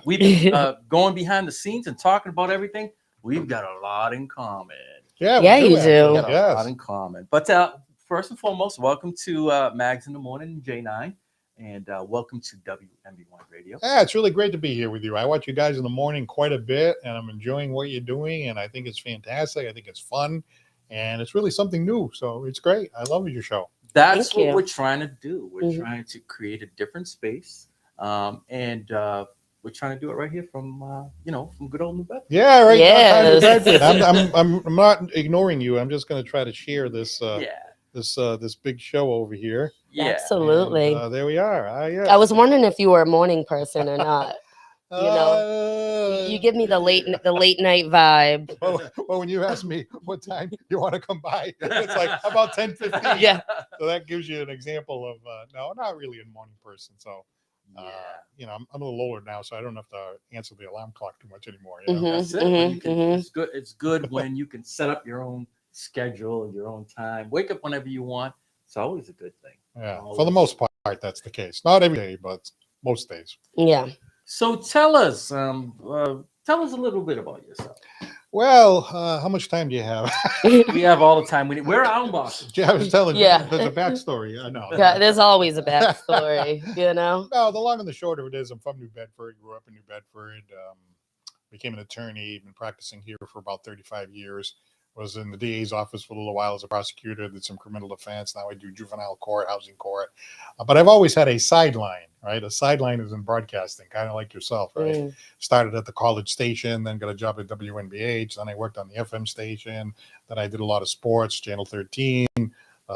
we've been going behind the scenes and talking about everything. We've got a lot in common. Yeah, we Yeah, do you We actually. do. got a lot Yes. in common. But first and foremost, welcome to Mags in the Morning, J9, and welcome to WMB1 Radio. Yeah, it's really great to be here with you. I watch you guys in the morning quite a bit, and I'm enjoying what you're doing, and I think it's fantastic. I think it's fun, and it's really something new. So it's great. I love your show. That's Thank what we're you. trying to do. We're Mhm. trying to create a different space, and we're trying to do it right here from from good old New Bedford. Yeah, right downtown New Yes. Bedford. I'm not ignoring you. I'm just going to try to share Yeah, this big show over here. yeah. And Absolutely. there we are. I Yes. was wondering if you were a morning person or not. You know, you Uh, give me the late night vibe. well, when you ask me what time you want to come by, it's like about 10:15. Yeah. So that gives you an example of no, not really a morning person. So Yeah. I'm a little older now, so I don't have to answer the alarm clock too much anymore. That's it. When you can, it's good. It's good when you can set up your own schedule, your own time. Wake up whenever you want. It's always a good thing. Yeah, for the Always. most part, that's the case. Not every day, but most days. Yeah. So tell us a little bit about yourself. Well, how much time do you have? We have all the time we need. We're our own bosses. Yeah, I was telling you, Yeah. there's a backstory. I know. Yeah, there's always a backstory, you know? No, the long and the short of it is I'm from New Bedford, grew up in New Bedford, became an attorney, been practicing here for about 35 years. Was in the DA's office for a little while as a prosecutor, did some criminal defense. Now I do juvenile court, housing court. But I've always had a sideline, right? A sideline is in broadcasting, kind of like yourself, right? Mm. Started at the college station, then got a job at WNBH. Then I worked on the FM station. Then I did a lot of sports, Channel 13,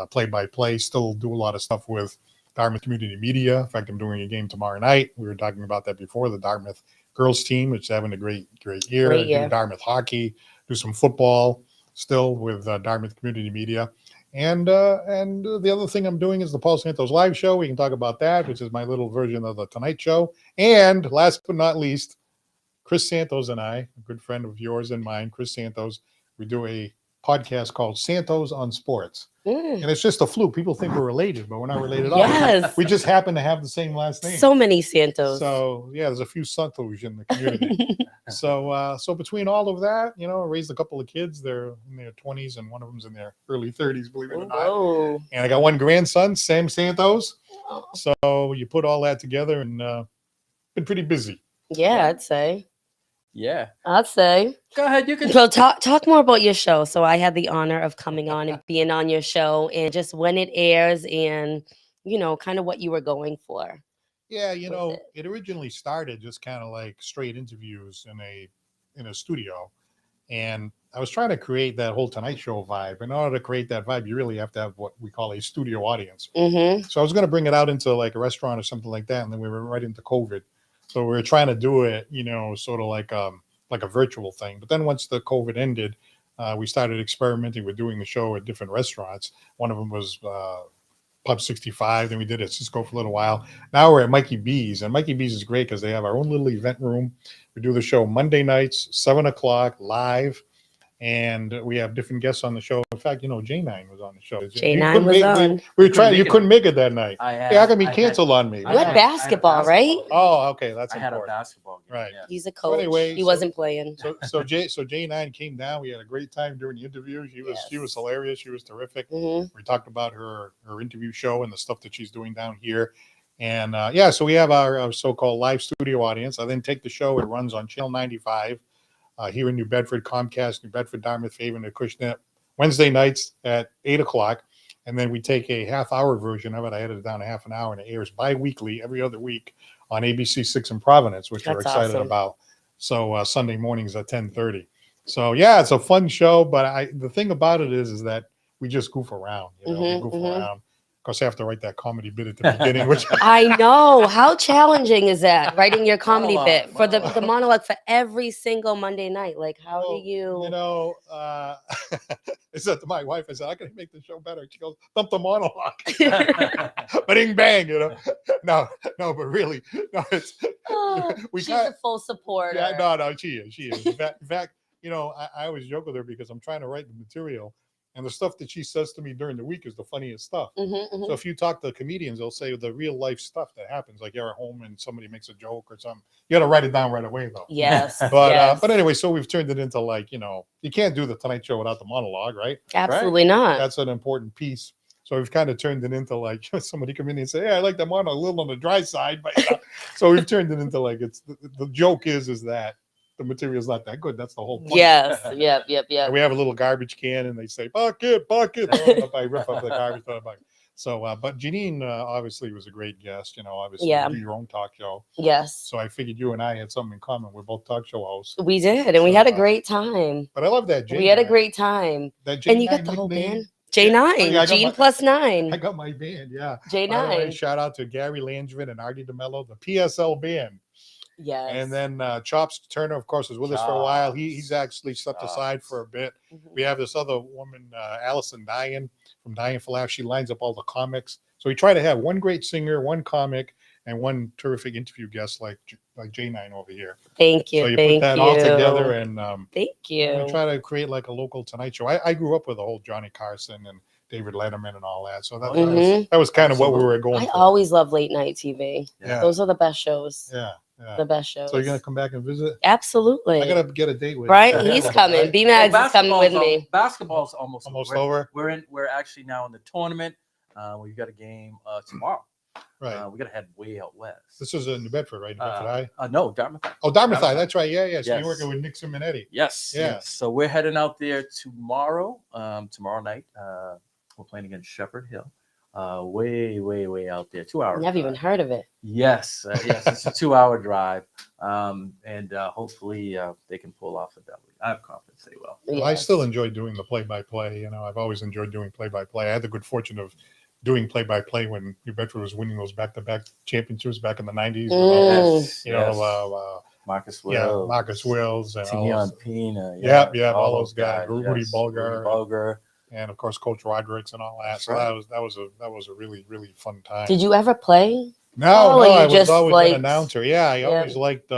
play by play. Still do a lot of stuff with Dartmouth Community Media. In fact, I'm doing a game tomorrow night. We were talking about that before. The Dartmouth girls team, which is having a great year. Great I do year. Dartmouth hockey, do some football still with Dartmouth Community Media. And the other thing I'm doing is the Paul Santos Live Show. We can talk about that, which is my little version of the Tonight Show. And last but not least, Chris Santos and I, a good friend of yours and mine, Chris Santos, we do a podcast called Santos on Sports. Mm. And it's just a fluke. People think we're related, but we're not related at all. Yes. We just happen to have the same last name. So many Santos. So yeah, there's a few Santos in the community. So between all of that, I raised a couple of kids. They're in their 20s, and one of them's in their early 30s, believe it or not. Oh. And I got one grandson, Sam Santos. So you put all that together, and been pretty busy. Yeah, I'd say. Yeah. I'd say. Go ahead. You can. So talk more about your show. So I had the honor of coming on and being on your show, and just when it airs, and kind of what you were going for. Yeah, With it originally started just kind of like straight interviews in a studio, and I was trying to create that whole Tonight Show vibe. In order to create that vibe, you really have to have what we call a studio audience. Mm-hmm. So I was going to bring it out into like a restaurant or something like that, and then we were right into COVID. So we were trying to do it, sort of like a virtual thing. But then once the COVID ended, we started experimenting with doing the show at different restaurants. One of them was Pub 65. Then we did it at Cisco for a little while. Now we're at Mikey B's, and Mikey B's is great because they have our own little event room. We do the show Monday nights, 7:00 live. And we have different guests on the show. In fact, J9 was on the show. J9 was on. We were trying. You couldn't make it that night. How come he canceled on me? You had basketball, right? Oh, okay, that's I had a important. basketball game. Right. Yeah. He's a coach. anyway, He wasn't playing. So J9 came down. We had a great time during the interview. She was Yes. hilarious. She was terrific. Mhm. We talked about her interview show and the stuff that she's doing down here. And so we have our so-called live studio audience. I then take the show. It runs on Channel 95 here in New Bedford, Comcast, New Bedford, Dartmouth, Fairhaven, and Acushnet, Wednesday nights at 8:00. And then we take a half-hour version of it. I edited it down to half an hour, and it airs bi-weekly every other week on ABC 6 in Providence, which we're That's excited awesome. about. So Sunday mornings at 10:30. So yeah, it's a fun show. But the thing about it is that we just goof around. We goof around. Of course, I have to write that comedy bit at the beginning, which I know. How challenging is that, writing your comedy Monologue, bit for the monologue. monologue for every single Monday night? Like, how do you? I said to my wife, I said, I can make the show better. She goes, dump the monologue. Bing bang, No, but really, no, it's Oh, we she's got a full supporter. yeah, no, she is. In fact, I always joke with her because I'm trying to write the material And the stuff that she says to me during the week is the funniest stuff. Mhm. So if you talk to comedians, they'll say the real life stuff that happens, like you're at home and somebody makes a joke or something. You got to write it down right away, though. Yes. But yes. but anyway, so we've turned it into like, you can't do the Tonight Show without the monologue, right? Absolutely not. That's an important piece. So we've kind of turned it into like somebody come in and say, "Hey, I like the monologue a little on the dry side," but so we've turned it into like it's the joke is that the material is not that good. That's the whole point. Yes. Yep. And we have a little garbage can, and they say bucket. If I rip up the garbage, throw it back. So, but Janine obviously was a great guest. Obviously Yeah. you do your own talk show. Yes. So I figured you and I had something in common. We're both talk show hosts. We did, and we So, had a great time. But I love that. We had a J9. great time. That And you got J9 the whole nickname. band. J9, Oh, yeah, I got Gene my- plus I 9. got my band. Yeah. J9. By the way, shout out to Gary Langevin and Artie DeMello, the PSL band. Yes. And then Chops Turner, of course, was with us for a while. Chops. He's actually stepped aside for a bit. Mhm. We have this other woman, Allison Dyan from Dyan for Laughs. She lines up all the comics. So we try to have one great singer, one comic, and one terrific interview guest like J9 over here. Thank you. So you thank put that you. all together, and Thank we you. try to create like a local Tonight Show. I grew up with the whole Johnny Carson and David Letterman and all that. So that, Mhm. that was kind of what we Absolutely. were going I for. always love late night TV. Yeah. Those are the best shows. Yeah. Yeah. The best shows. So you're gonna come back and visit? Absolutely. I gotta get a date with Right? you. He's coming. Right? B Mags is coming with me. Basketball's almost Almost over. over. We're actually now in the tournament. We've got a game tomorrow. Right. We got to head way out west. This is in New Bedford, right? New Bedford High? No, Dartmouth. Oh, Dartmouth High. Dartmouth. That's right. Yeah, yeah. So Yes. you're working with Nick Simonetti. Yes. Yeah. Yes. So we're heading out there tomorrow. Tomorrow night. We're playing against Shepherd Hill. Way out there. 2 hours. Never even heard of it. Yes. Yes. It's a 2 hour drive. And hopefully they can pull off a W. I have confidence they will. Well, I Yes. still enjoy doing the play-by-play. I've always enjoyed doing play-by-play. I had the good fortune of doing play-by-play when New Bedford was winning those back-to-back championships back in the 90s. Mm. Yes. Marcus Wills. Marcus Wills and all Tion those, Pina. Yeah, all those guys. Rudy yes. Bulgar. Rudy Bulgar. and of course Coach Rodrigues and all that. That's So right. that was a really fun time. Did you ever play? No, or you I was just always liked- an announcer. Yeah, I Yeah. always liked.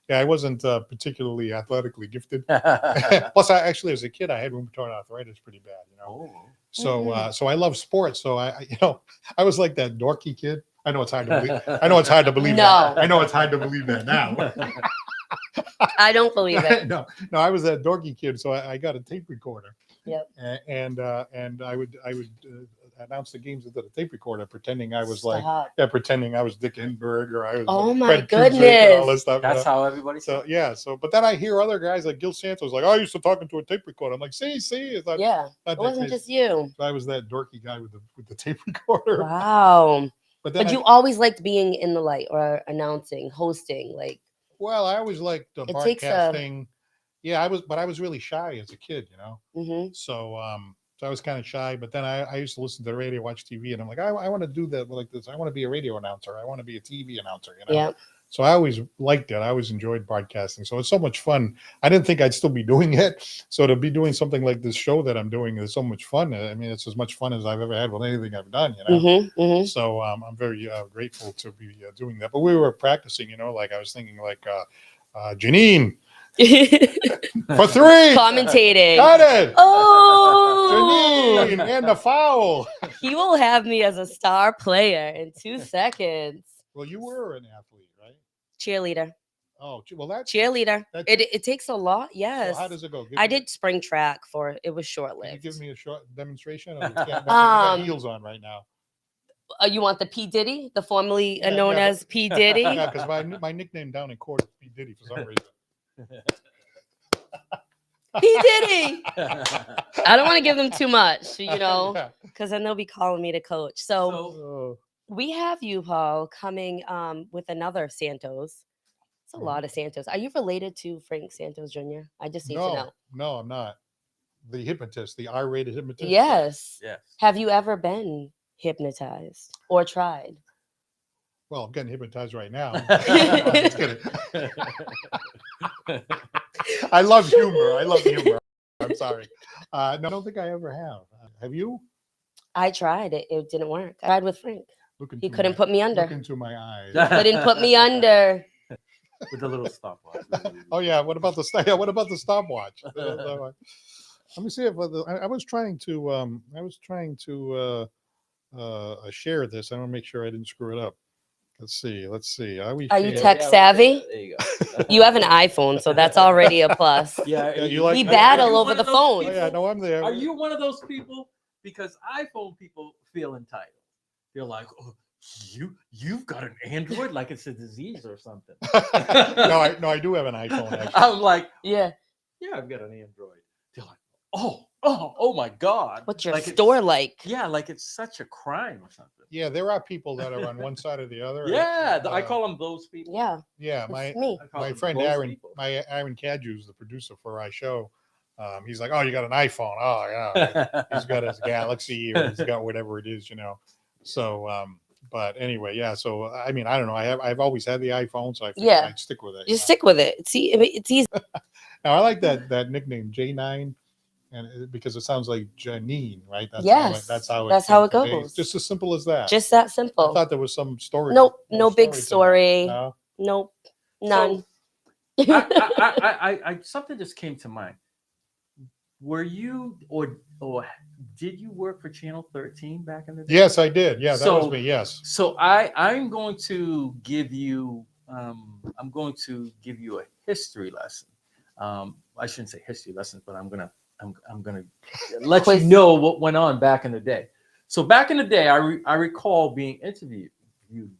I wasn't particularly athletically gifted. Plus, I actually, as a kid, I had rheumatoid arthritis pretty bad. Oh. So, so I love sports. So I was like that dorky kid. I know it's hard to believe. I know it's hard to believe. No. That. I know it's hard to believe that now. I don't believe it. no, I was that dorky kid. So I got a tape recorder. Yep. And I would announce the games with the tape recorder, pretending I was like, Stop. pretending I was Dick Enberg or I was. Oh my Fred Kuzik and all goodness. this stuff. That's how everybody So says. yeah, but then I hear other guys like Gil Santos like, oh, I used to talk into a tape recorder. I'm like, see, it's not, Yeah, not it that wasn't crazy. just you. So I was that dorky guy with the tape recorder. Wow. But then But you always liked being in the light or announcing, hosting. Like, I always liked the It takes a- broadcasting. Yeah, I was really shy as a kid, mhm. So so I was kind of shy. But then I used to listen to the radio, watch TV, and I'm like, I want to do that like this. I want to be a radio announcer. I want to be a TV announcer. Yeah. So I always liked it. I always enjoyed broadcasting. So it's so much fun. I didn't think I'd still be doing it. So to be doing something like this show that I'm doing is so much fun. I mean, it's as much fun as I've ever had with anything I've done, Mhm. So I'm very grateful to be doing that. But we were practicing, like I was thinking like Janine Mhm. for three. Commentating. Got it. Oh, Janine and the foul. he will have me as a star player in 2 seconds. Well, you were an athlete, right? Cheerleader. Oh, well, that's Cheerleader. That's- It takes a lot. so Yes. how does it go? Give I me- did spring track for it was short Can you lived. give me a short demonstration? Or you can't- you got heels on right now. You want the P Diddy, the formerly Yeah, known yeah, as P Diddy? Yeah, because my nickname down in court is P Diddy for some reason. P Diddy. I don't want to give them too much, Yeah. because then they'll be calling me to coach. So So, Oh, we have you, Paul, coming with another Santos. It's a lot of Santos. Are you related to Frank Santos Jr.? I just need to know. no, I'm not. The hypnotist, the R-rated hypnotist. Yes. yes. Have you ever been hypnotized or tried? Well, I'm getting hypnotized right now. Just kidding. I love humor. I'm sorry. No, I don't think I ever have. Have you? I tried it. It didn't work. I tried with Frank. Look He into couldn't my- put me under. Look into my eyes. Couldn't put me under. With the little stopwatch. Oh yeah. What about the stopwatch? Let me see if I was trying to share this. I want to make sure I didn't screw it up. Let's see. We Are you share- tech savvy? There you go. You have an iPhone, so that's already a plus. Yeah, Yeah, you like- We are you battle one over of the those phone. Oh, yeah, no, I'm there. Are you one of those people? Because iPhone people feel entitled. They're like, oh, you've got an Android, like it's a disease or something. No, I do have an iPhone. Actually. I'm like, Yeah. yeah, I've got an Android. They're like, oh my God. What's your Like it's- store like? Yeah, like it's such a crime or something. Yeah, there are people that are on one side or the other. Yeah, I call them those people. Yeah. Yeah, It's my me. I call my them friend those Aaron, people. Aaron Cadju's the producer for our show. He's like, oh, you got an iPhone? Oh, yeah. He's got his Galaxy or he's got whatever it is, So, but anyway, yeah. So, I mean, I don't know. I've always had the iPhone, so I think Yeah. I'd stick with it. Just stick with it. See, I mean, it's easy. Now, I like that nickname J9, because it sounds like Janine, right? Yes, that's how that's how it came to be. goes. Just as simple as that. Just that I simple. thought there was some story. Nope, more no big to that. story. No? Nope, none. I something just came to mind. Were you or did you work for Channel 13 back in the day? Yes, I did. Yeah, that was So- me. Yes. So I'm going to give you a history lesson. I shouldn't say history lesson, but I'm gonna let Quiz. you know what went on back in the day. So back in the day, I recall being interviewed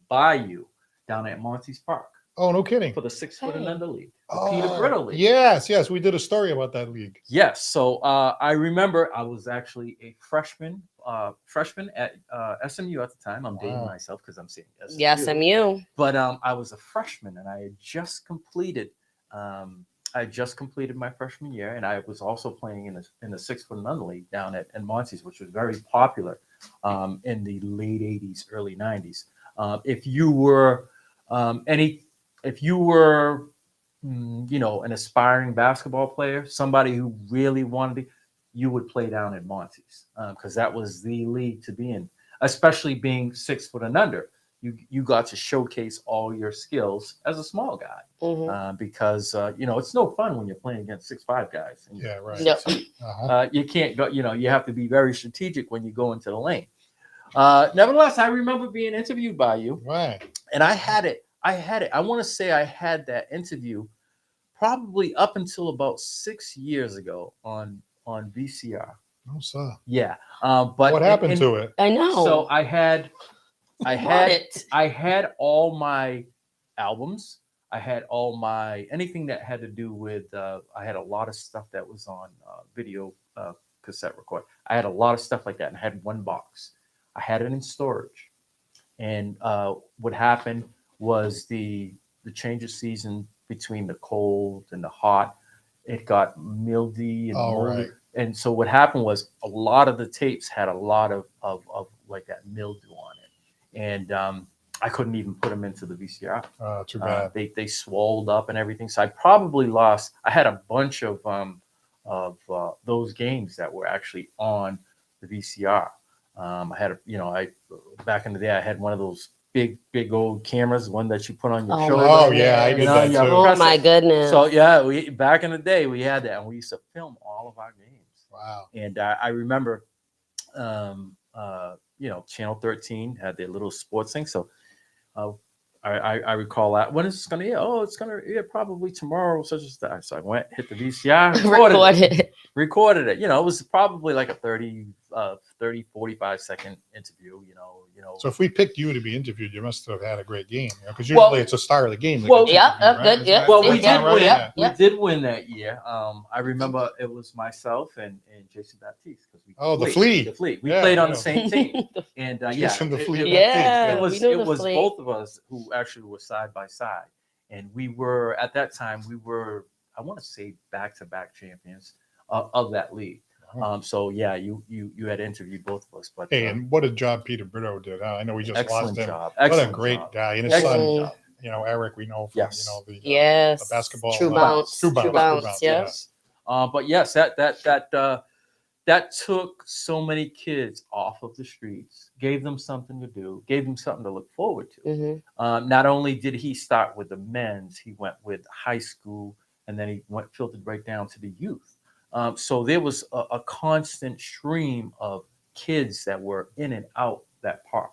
by you down at Monty's Park Oh, no kidding. for the 6 foot and Hey. under league, the Peter Brittle League. Yes, we did a story about that league. Yes. So I remember I was actually a freshman at SMU at the time. I'm dating Wow. myself because I'm saying SMU. Yes, SMU. But I was a freshman and I had just completed my freshman year, and I was also playing in the 6 foot and under league down at Monty's, which was very popular in the late 80s, early 90s. If you were an aspiring basketball player, somebody who really wanted to, you would play down at Monty's because that was the league to be in, especially being 6 foot and under. You got to showcase all your skills as a small guy Mhm. because it's no fun when you're playing against 6'5" guys. And Yeah, right. No. Uh-huh. you can't go. You have to be very strategic when you go into the lane. Nevertheless, I remember being interviewed by you, Right. and I had it. I want to say I had that interview probably up until about 6 years ago on VCR. No, sir. Yeah, but What happened to it? I know. So I had Bought it. I had all my albums. I had all my anything that had to do with. I had a lot of stuff that was on video cassette record. I had a lot of stuff like that, and I had one box. I had it in storage, and what happened was the change of season between the cold and the hot. It got mildy and Oh, moldy. right. And so what happened was a lot of the tapes had a lot of like that mildew on it, and I couldn't even put them into the VCR. Too bad. They swolled up and everything. So I probably lost. I had a bunch of those games that were actually on the VCR. I had back in the day I had one of those big old cameras, one that you put on your Oh, shoulder. Oh, yeah, I did You know, that you have too. a Oh press my it. goodness. So yeah, back in the day we had that, and we used to film all of our games. Wow. And I remember, Channel 13 had their little sports thing. So I recall that. When is this going to air? Oh, it's going to air probably tomorrow, such as that. So I went, hit the VCR, recorded it. It was probably like a 30, 45 second interview, So if we picked you to be interviewed, you must have had a great game, because Well- usually it's a star of the game. that well, gets yeah, interviewed, good, Isn't yeah. that- Well, does we that did sound right? win. Yeah. We did win that year. I remember it was myself and Jason Baptiste because we. Oh, the Flea. The Flea. We Yeah, played on yeah. the same team, and Jason the Flea Yeah, it was we know it the was Flea. both of us who actually were side by side, and we were at that time I want to say back-to-back champions of that league. Wow. So yeah, you had interviewed both of us, but Hey, and what a job Peter Brito did. I know we just excellent lost him. job. What a Excellent great job. guy. And his Excellent son, job. Eric, we know from, Yes. the Yes. the basketball. True bounce. True True bounce. bounce. Yeah. Yes. But yes, that took so many kids off of the streets, gave them something to do, gave them something to look forward to. Mhm. Not only did he start with the men's, he went with high school, and then he filtered right down to the youth. So there was a constant stream of kids that were in and out that park.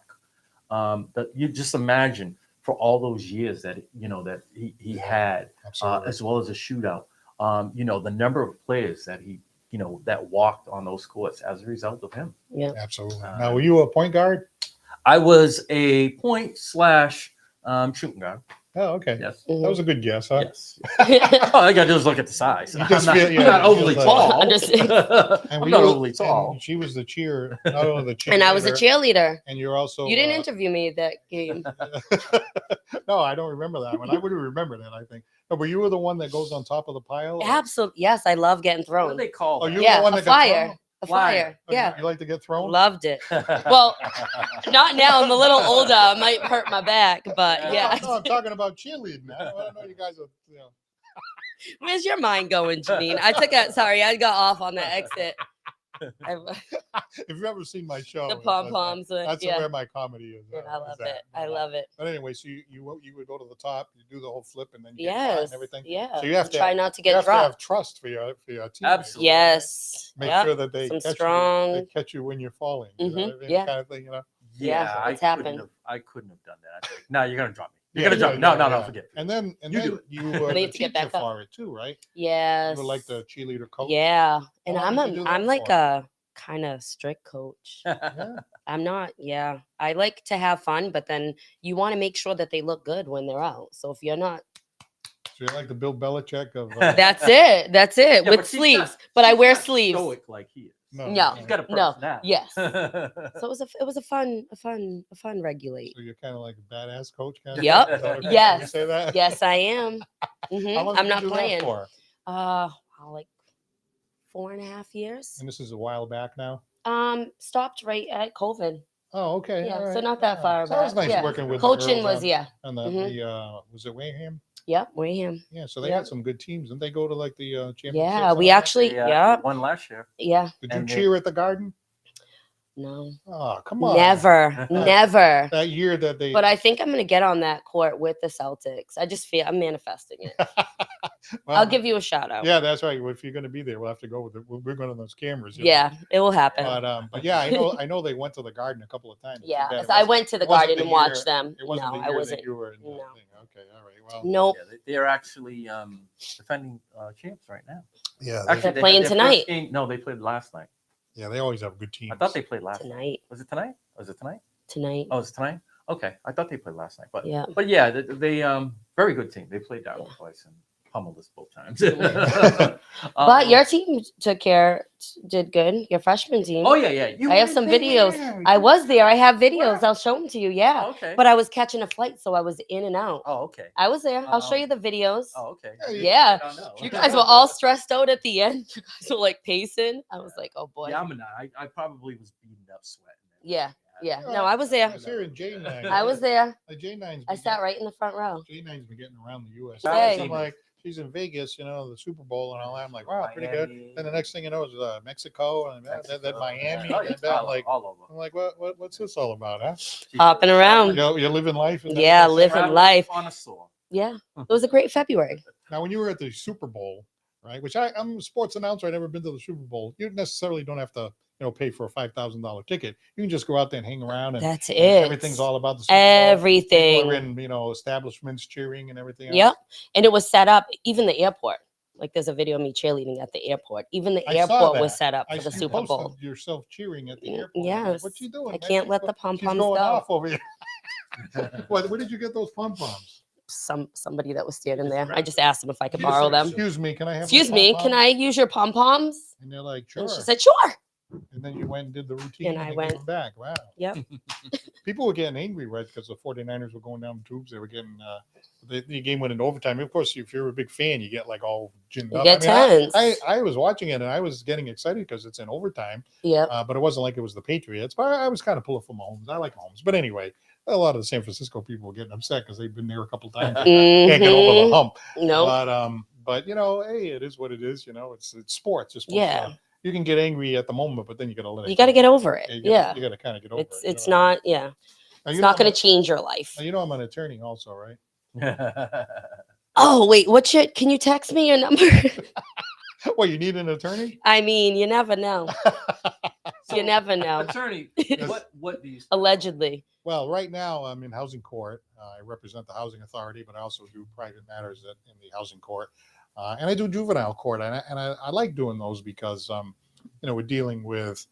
That you just imagine for all those years that that he had, Absolutely. as well as a shootout. The number of players that he that walked on those courts as a result of him. Yeah. Absolutely. Now, were you a point guard? I was a point / shooting guard. Oh, okay. Yes. That was a good guess, huh? Yes. Oh, I got to just look at the size. You I'm just not, feel- I'm yeah, not it feels overly like- tall. Understand. I'm were not you- overly tall. and she was the cheer, not only the cheer. And I was a cheerleader. And you're also. You didn't interview me that game. No, I don't remember that one. I would have remembered it, I think. No, but you were the one that goes on top of the pile? Absolutely. Yes, I love getting What do thrown. they call Oh, that? you were Yeah, the one a that got fire. thrown? A Flyer. fire. Oh, Yeah. You like to get thrown? Loved it. Well, not now. I'm a little older. I might hurt my back, but No, yeah. No, I'm talking about cheerleading. I don't know you guys are, Where's your mind going, Janine? I got off on the exit. if you've ever seen my show. The it's- pom poms. That's Yeah. where my comedy is. I love is at. it. I love it. But anyway, so you would go to the top, you do the whole flip, and then you get caught Yes. and everything. Yeah. So you have to try have- not to You get have to have dropped. trust for your teammates. Absolutely. Yes. Make Yep. sure that they Some catch you. strong- They catch you when you're falling. You know Mhm, what I mean? yeah. Kind of thing, Yeah, it's happened. I couldn't have done that. I'd be like, no, you're gonna drop me. You're Yeah, gonna drop yeah, me. No, yeah, no, no, yeah. forget. And then You do it. you were Need the to get teacher back up. for it too, right? Yes. You were like the cheerleader coach. Yeah. And long I'm did you do I'm that like for? a kind of strict coach. Yeah. I'm not, yeah. I like to have fun, but then you want to make sure that they look good when they're out. So if you're not, So you're like the Bill Belichick of. that's it. That's it. Yeah, with but she's sleeves. not- but I she's wear not sleeves. Stoic like he is. No. He's got a No. personality. Yes. So it was a fun regulate. So you're kind of like a badass coach, kind Yep. Is that okay? Yes. You say that? Yes, I am. Mhm. How long I'm did you not do that playing. for? Like 4.5 years. And this is a while back now. Stopped right at COVID. Oh, okay. Yeah, all so right. not that far So it was back, nice yeah. working with the Coaching girls was on- yeah. on the, Mhm. was it Wareham? Yep, Wareham. Yeah, so they Yep. had some good teams. Didn't they go to like the championships? Yeah, and we all that? actually They, yeah, won last year. yeah. Did you and they- cheer at the Garden? No. Oh, come on. Never. Never. That year that they. But I think I'm gonna get on that court with the Celtics. I just feel I'm manifesting it. Well, I'll give you a shout out. Yeah, that's right. If you're going to be there, we'll have to go with it. We're going on those cameras. you know. Yeah, it will happen. But yeah, I know they went to the Garden a couple of times. Too Yeah, bad it so I wasn't- went to the it wasn't garden the and year- watched them. It wasn't No, the I year wasn't. that you were in the no. thing. Okay, all right. Well, Nope. Yeah, they're actually defending champs right now. yeah, Actually, They're they had playing their first tonight. game- No, they played last night. yeah, they always have good teams. I thought they played last night. Tonight. Was it tonight? Was it tonight? Tonight. Oh, it's tonight. Okay, I thought they played last night, but Yeah. they very good team. They played down Yeah. twice and pummeled us both times. But your team did good. Your freshman team. oh yeah, yeah. You I have were some videos. there. I You- was there. I have videos. Wow. I'll show them to you. Yeah. Oh, okay. But I was catching a flight, so I was in and out. Oh, okay. I was there. I'll show you the videos. Oh, okay. Yeah. I don't know. You guys were all stressed out at the end. You guys were like pacing. I was like, oh boy. Yeah, I'm not. I probably was beaten up, sweating. Yeah, yeah. Oh, No, I was I there. was here in J9. I was there. J9's. I sat right in the front row. J9's been getting around the U.S. Hey. I'm like, she's in Vegas, the Super Bowl and all that. I'm like, wow, pretty good. Then the next thing you know is Mexico and then Miami. Oh, And it's then all, like, all over. I'm like, what's this all about, huh? Hopping around. You're living life. is that Yeah, what they say? living life. Connoisseur. Yeah. It was a great February. Now, when you were at the Super Bowl, right? Which I'm a sports announcer. I've never been to the Super Bowl. You necessarily don't have to, pay for a $5,000 ticket. You can just go out there and hang around, and That's and it. everything's all about the Super Bowl. Everything. People are in, establishments cheering and everything. else. Yep. And it was set up, even the airport. Like there's a video of me cheerleading at the airport. Even the I saw airport was that. set up I for the you Super posted Bowl. yourself cheering at the Mm, airport. I'm like, yes. what you doing? I man? can't let the She's pom-poms going go. off over here. Where did you get those pom poms? Somebody that was standing there. I just asked them if I could You just borrow said, them. Excuse me, can I have? the Excuse me, can pom-poms?" I use your pom poms? And they're like, sure. And she said, sure. And then you went and did the routine. And I they went. gave them back. Wow. Yep. People were getting angry, right? Because the 49ers were going down the tubes. They were getting the game went into overtime. Of course, if you're a big fan, you get like all ginned You up. get I mean, tense. I was watching it and I was getting excited because it's in overtime. Yep. But it wasn't like it was the Patriots. But I was kind of pulling for Mahomes. I like Mahomes. But anyway, a lot of the San Francisco people were getting upset because they've been there a couple times. Can't get over the Mhm. hump. No. But hey, it is what it is. It's sports. It's Yeah. You can get angry at the moment, but then you got to let it. You got to go. get over it. You Yeah. got to kind of get over It's it. it's not, yeah. Now, It's you not know going to change your life. I'm I'm an attorney also, right? Oh, wait, can you text me your number? What, you need an attorney? I mean, you never know. You never know. Attorney, what do you? Allegedly. Well, right now I'm in housing court. I represent the housing authority, but I also do private matters in the housing court, and I do juvenile court, and I like doing those because we're dealing with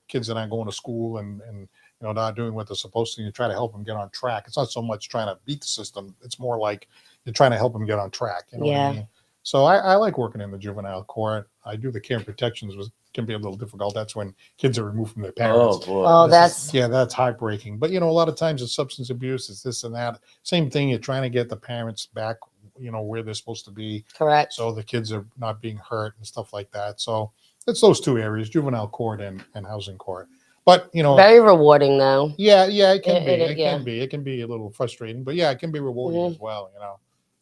kids that aren't going to school and not doing what they're supposed to. You try to help them get on track. It's not so much trying to beat the system. It's more like you're trying to help them get on track. You know what I mean? So I like working in the juvenile court. I do the care and protections, which can be a little difficult. That's when kids are removed from their parents. Oh boy. Oh, This that's that's heartbreaking. But a lot of times it's substance abuse, it's this and that. Same thing. You're trying to get the parents back, where they're supposed to be, correct. so the kids are not being hurt and stuff like that. So it's those two areas: juvenile court and housing court. But Very rewarding, though. yeah, it can be. It- It yeah. can be. It can be a little frustrating, but yeah, it can be rewarding Mhm. as well.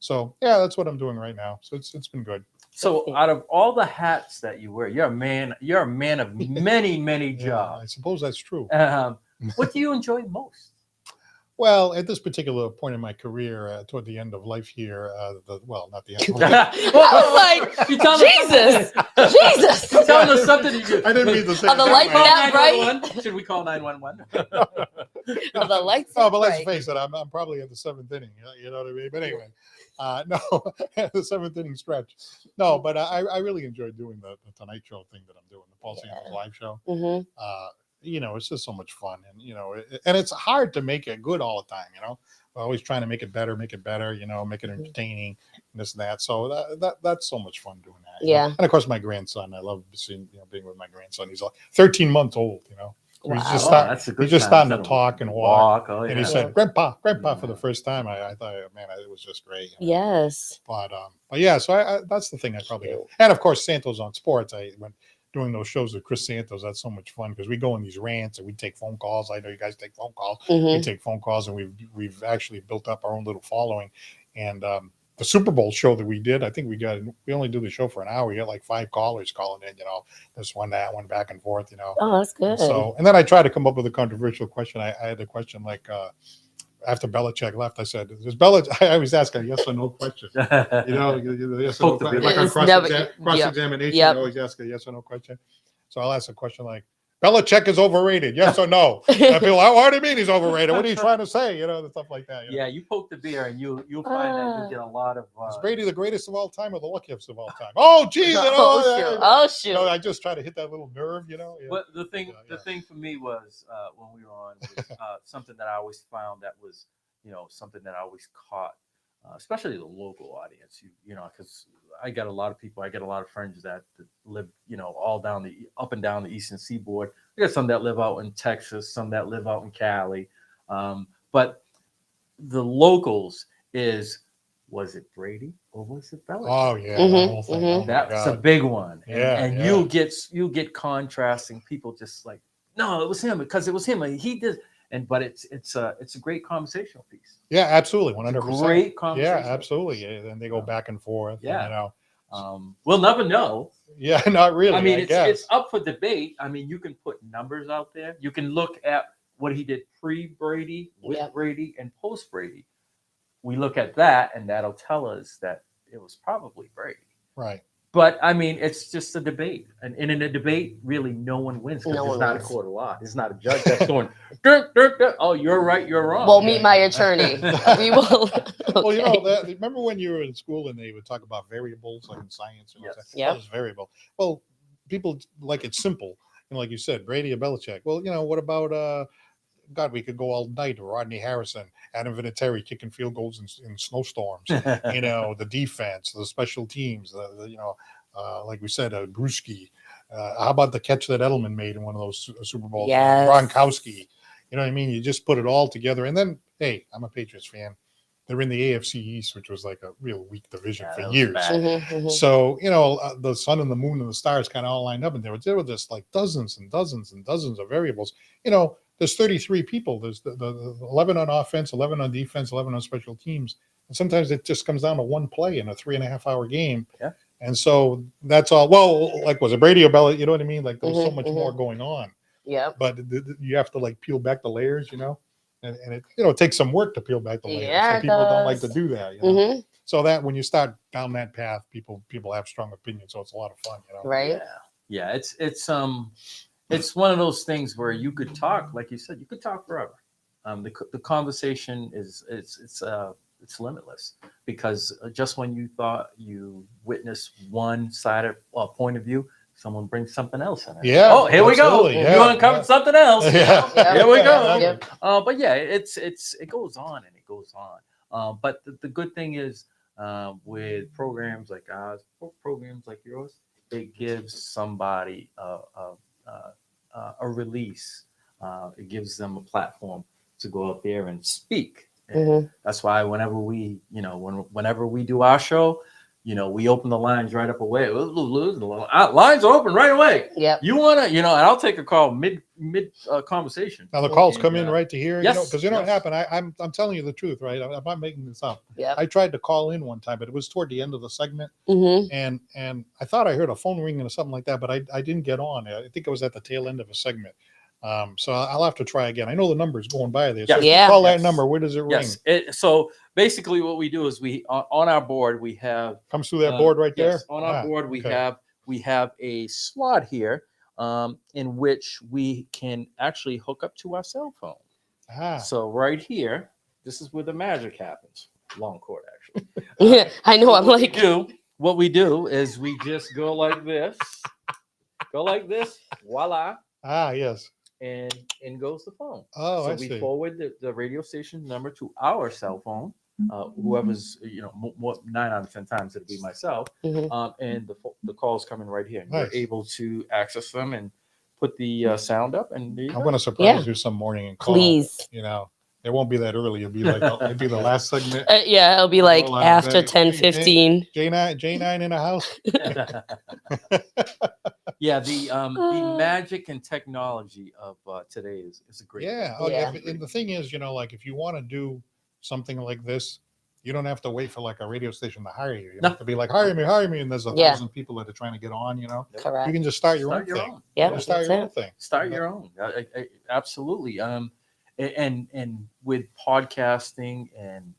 So yeah, that's what I'm doing right now. So it's been good. So out of all the hats that you wear, you're a man. You're a man of many, many Yeah, I jobs. suppose that's true. What do you enjoy most? Well, at this particular point in my career, toward the end of life here, not the end. Of life. I was like, You telling us Jesus, something- Jesus. You telling us something? You I didn't mean to say Are the it that lights way. that bright? 911? Should we call 911? Are the lights Oh, are but let's bright. face it, I'm probably at the seventh inning. You know what I mean? But anyway, no, the seventh inning stretch. No, but I really enjoy doing the Tonight Show thing that I'm doing, the Paul Sanders live show. Mhm. It's just so much fun, and it's hard to make it good all the time. We're always trying to make it better, make it entertaining, and this and that. So that's so much fun doing that. Yeah. And of course, my grandson, I love seeing, being with my grandson. He's 13 months old. He's Wow. just Oh, start, that's a he's good just time. starting to talk and walk. Oh, And he yeah. said, Grandpa, for the first time. I thought, man, it was just great. Yes. But yeah, so I that's the thing I probably do. And of course, Santos on Sports. I went doing those shows with Chris Santos. That's so much fun because we go on these rants and we take phone calls. I know you guys take phone calls. We Mhm. take phone calls, and we've actually built up our own little following. And the Super Bowl show that we did, I think we only do the show for an hour. We got like 5 callers calling in. This one, that one, back and forth. Oh, that's good. And then I tried to come up with a controversial question. I had a question like after Belichick left, I said, "Does Belichick?" I always ask a yes or no question. Yes or no Poke the question. bear. Like on It's never- cross-examination, Yep. you always ask a yes or no question. So I'll ask a question like, "Belichick is overrated, yes or no?" And people, what do you mean he's overrated? What are you trying to say? The stuff like that. Yeah, you poke the bear and you'll find that you get a lot of. Is Brady the greatest of all time or the luckiest of all time? Oh, geez. Oh, shoot. Oh, shoot. I just try to hit that little nerve, Yeah. But the thing, Yeah, the thing for me was when we were on was, something that I always found that was, something that I always caught, especially the local audience. Because I got a lot of people, I get a lot of friends that live, all up and down the Eastern Seaboard. I got some that live out in Texas, some that live out in Cali, but the locals was it Brady or was it Belichick? Oh yeah, Mhm, that whole thing. mhm. Oh, my That's a God. big one. Yeah, And yeah. you'll get contrasting people just like, no, it was him because it was him. He did. But it's a great conversational piece. Yeah, absolutely, It's a 100%. great Yeah, conversation. absolutely. Yeah, and they go back and forth. Yeah. We'll never know. Yeah, not really. I mean, guess. it's up for debate. I mean, you can put numbers out there. You can look at what he did pre-Brady, with Yep. Brady, and post-Brady. We look at that, and that'll tell us that it was probably Brady. right. But I mean, it's just a debate, and in a debate, really, no one wins because No it's one not wins. a court of law. It's not a judge that's going, "Dur, dur, dur." Oh, you're right, you're wrong. Well, meet my attorney. We will. Well, Okay. remember when you were in school and they would talk about variables like in science? Yes. Yep. What is variable? Well, people like it simple. Like you said, Brady or Belichick. Well, what about God, we could go all night. Rodney Harrison, Adam Vinatieri kicking field goals in snowstorms. The defense, the special teams, like we said, Bruschi. How about the catch that Edelman made in one of those Super Bowls? Yes. Gronkowski. You know what I mean? You just put it all together. And then, hey, I'm a Patriots fan. They're in the AFC East, which was like a real weak division Yeah, for that was years. bad. Mhm, mhm. So, the sun and the moon and the stars kind of all lined up, and there were just like dozens and dozens and dozens of variables. There's 33 people. There's the 11 on offense, 11 on defense, 11 on special teams. And sometimes it just comes down to one play in a 3.5 hour game. Yeah. And so that's all. Well, like, was it Brady or Bella? You know what I mean? Like, there was so Mhm, much mhm. more going on. Yep. But you have to like peel back the layers, and it takes some work to peel back the layers. Yeah, Some it people don't like to does. do that. Mhm. So that when you start down that path, people have strong opinions. So it's a lot of fun, you know. Right. Yeah. It's one of those things where you could talk, like you said, you could talk forever. The conversation it's limitless, because just when you thought you witnessed one side of point of view, someone brings something else in it. Yeah. Oh, here we go. absolutely, Yeah, You uncovered something else. Yeah. Here we go. Yep. But yeah, it goes on and it goes on. But the good thing is, with programs like ours, programs like yours, it gives somebody a release. It gives them a platform to go out there and speak. And Mhm. that's why whenever we, whenever we do our show, we open the lines right up away. Lines are open right away. Yep. You wanna, and I'll take a call mid conversation. Now the calls And, come in right to here, yes, because you know what yes. happened. I'm telling you the truth, right? I'm not making this up. Yep. I tried to call in one time, but it was toward the end of the segment, Mm-hmm. and I thought I heard a phone ringing or something like that, but I didn't get on. I think it was at the tail end of a segment. So I'll have to try again. I know the number's going by there. So Yes. if you Yeah. call that Yes. number. Where does it ring? Yes. So basically, what we do is we on our board we have Comes through that board right there. yes, on our board we okay. have a slot here, in which we can actually hook up to our cell phone. Ah, So right here, this is where the magic happens. Long cord, actually. Yeah, I know. I'm What we like, what we do is we just go like this, voila, yes. and in goes the phone. Oh, So I we see. forward the radio station number to our cell phone. Whoever's, 9 out of 10 times it'll be myself. Mhm. And the calls come in right here. And Nice. you're able to access them and put the sound up. And there you I'm go. going to surprise you some morning and call. please. It won't be that early. It'll be like it'll be the last segment. Yeah, it'll be like Roll out of after bed. 10:15. J9 in the house. Yeah, the magic and technology of today is a great. Yeah. Oh, yeah. And the thing is, like if you want to do something like this, you don't have to wait for like a radio station to hire you. You don't No. have to be like, hire me. And there's a Yeah. thousand people that are trying to get on, You Correct. can just start your Start own your thing. own. Yeah, Just start that's your it. own thing. Start your own. Absolutely. And with podcasting and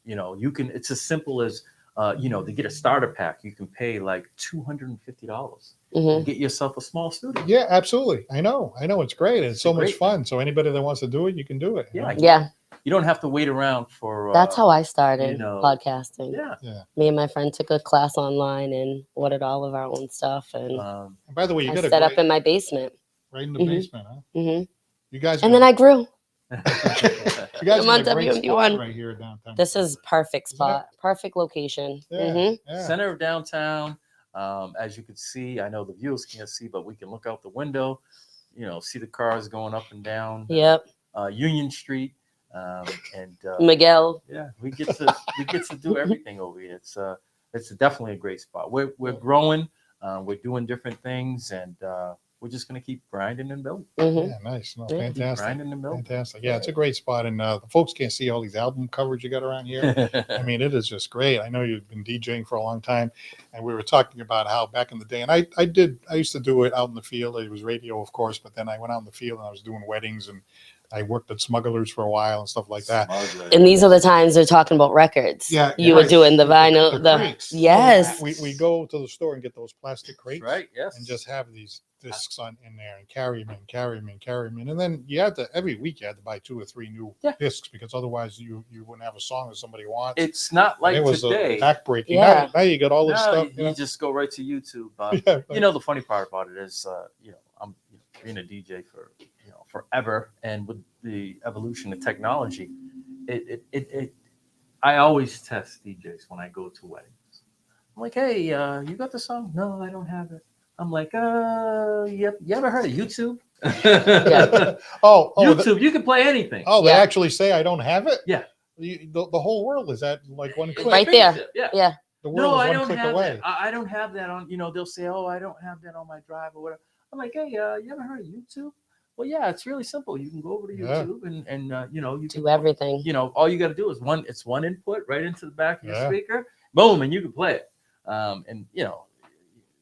you can. It's as simple as to get a starter pack. You can pay like $250 Hmm. and get yourself a small studio. Yeah, absolutely. I know. It's great. It's so much great fun. So anybody that wants to do it, you can do it. Yeah. Yeah, You don't have to wait around for. that's how I started know, podcasting. Yeah. Me and my friend took a class online and ordered all of our own stuff, and And by the way, you I got set up great, in my basement. right in the Mhm. basement, huh? Hmm. You guys. And then I grew. You guys I'm got on a great spot WMD1. right here downtown. This is perfect Isn't it? spot, perfect location. Yeah, Hmm. yeah. Center of downtown. As you can see, I know the viewers can't see, but we can look out the window. See the cars going up and down. Yep, Union Street. And Miguel. yeah, we get to do everything over here. It's definitely a great spot. We're growing. We're doing different things, and we're just gonna keep grinding and building. Hmm. Yeah, nice. No, Yeah. Keep fantastic. grinding and building. Fantastic. Yeah, it's a great spot. And the folks can't see all these album covers you got around here. I mean, it is just great. I know you've been DJing for a long time, and we were talking about how back in the day, and I used to do it out in the field. It was radio, of course, but then I went out in the field and I was doing weddings, and I worked at Smugglers for a while and stuff like that. And these are the times they're talking about records. Yeah, You were right. doing the vinyl. The crates. yes. We go to the store and get those plastic crates. Right. Yes. And just have these discs in there and carry them in. And then you had to, every week you had to buy 2 or 3 new Yeah. discs, because otherwise you wouldn't have a song that somebody wants. It's not And like it was today. backbreaking. Yeah. Now you got all this No, stuff. you just go right to YouTube. Yeah, The funny part about it is, I'm being a DJ for forever, and with the evolution of technology, I always test DJs when I go to weddings. I'm like, hey, you got the song? No, I don't have it. I'm like, you ever heard of YouTube? Yeah. Oh, YouTube, you can play anything. they Yeah. actually say I don't have it. Yeah. The whole world is at like one click. Right there. Yeah. Yeah. The world No, is I one don't click have away. that. I don't have that on. They'll say, "Oh, I don't have that on my drive or whatever." I'm like, "Hey, you ever heard of YouTube?" Well, yeah, it's really simple. You can go over to Yeah. YouTube and you can Do everything. all you got to do is it's one input right into the back of your Yeah. speaker, boom, and you can play it. And